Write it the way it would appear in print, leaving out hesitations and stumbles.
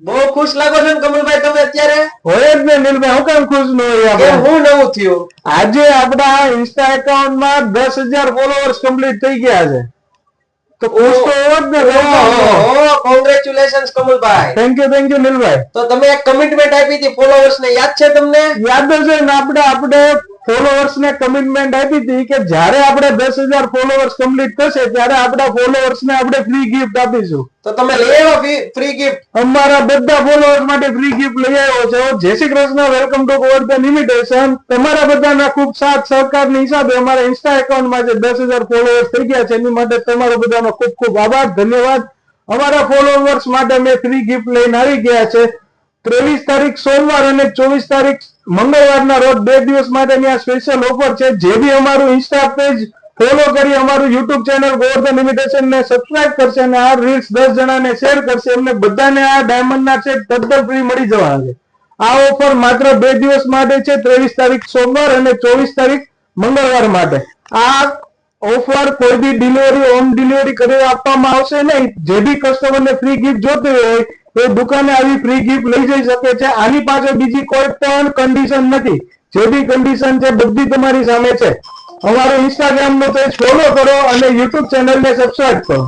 બહુ ખુશ લાગો છો ને કમલભાઈ તમે અત્યારે? હોય જ ને નીલભાઈ, હું કેમ ખુશ ન હોય કેમ, આપણે? હું નવું થયું? આજે આપણા ઇન્સ્ટા એકાઉન્ટમાં 10,000 ફોલોઅર્સ કમ્પ્લીટ થઈ ગયા છે. તો ખુશ તો હોવ જ ને. કોંગ્રેચ્યુલેશન્સ કમલભાઈ. Thank you નીલભાઈ. તો તમે એક કમિટમેન્ટ આપી હતી ફોલોઅર્સ ને, યાદ છે તમને? યાદ છે ને, આપણે ફોલોઅર્સ ને કમિટમેન્ટ આપી હતી કે જ્યારે આપણે 10,000 ફોલોઅર્સ કમ્પ્લીટ થશે ત્યારે આપણા ફોલોઅર્સ ને આપણે ફ્રી ગિફ્ટ આપીશું. તો તમે લઈ આવ્યા ફ્રી ગિફ્ટ? અમારા બધા ફોલોઅર્સ માટે ફ્રી ગિફ્ટ લઈ આવ્યો છે. જય Shri Krishna, welcome to Govardhan imitation. તમારા બધાના ખૂબ સાથ સહકારની હિસાબે અમારા ઇન્સ્ટા એકાઉન્ટમાં જે 10,000 ફોલોઅર્સ થઈ ગયા છે એની માટે તમારો બધાનો ખૂબ ખૂબ આભાર, ધન્યવાદ. અમારા ફોલોઅર્સ માટે મેં ફ્રી ગિફ્ટ લઈને આવી ગયા છે. 23 તારીખ સોમવાર અને 24 તારીખ મંગળવારના રોજ 2 દિવસ માટેની આ સ્પેશિયલ ઓફર છે. જે બી અમારું ઇન્સ્ટા પેજ ફોલો કરી અમારું યુટ્યુબ ચેનલ ગોવર્ધન ઇમિટેશન ને સબસ્ક્રાઇબ કરશે અને આ રીલ્સ 10 જણાને શેર કરશે, એમને બધાને આ ડાયમંડના સેટ તદ્દન ફ્રી મળી જવાના છે. આ ઓફર માત્ર 2 દિવસ માટે છે, 23 તારીખ સોમવાર અને 24 તારીખ મંગળવાર માટે. આ ઓફર કોઈ બી ડિલિવરી હોમ ડિલિવરી કરી આપવામાં આવશે નહીં. જે બી કસ્ટમરને ફ્રી ગિફ્ટ જોતી હોય એ દુકાને આવી ફ્રી ગિફ્ટ લઈ જઈ શકે છે. આની પાછળ બીજી કોઈ પણ કન્ડિશન નથી. જે બી કન્ડિશન છે બધી તમારી સામે છે. અમારું ઇન્સ્ટાગ્રામ નો પેજ ફોલો કરો અને યુટ્યુબ ચેનલને સબસ્ક્રાઇબ કરો.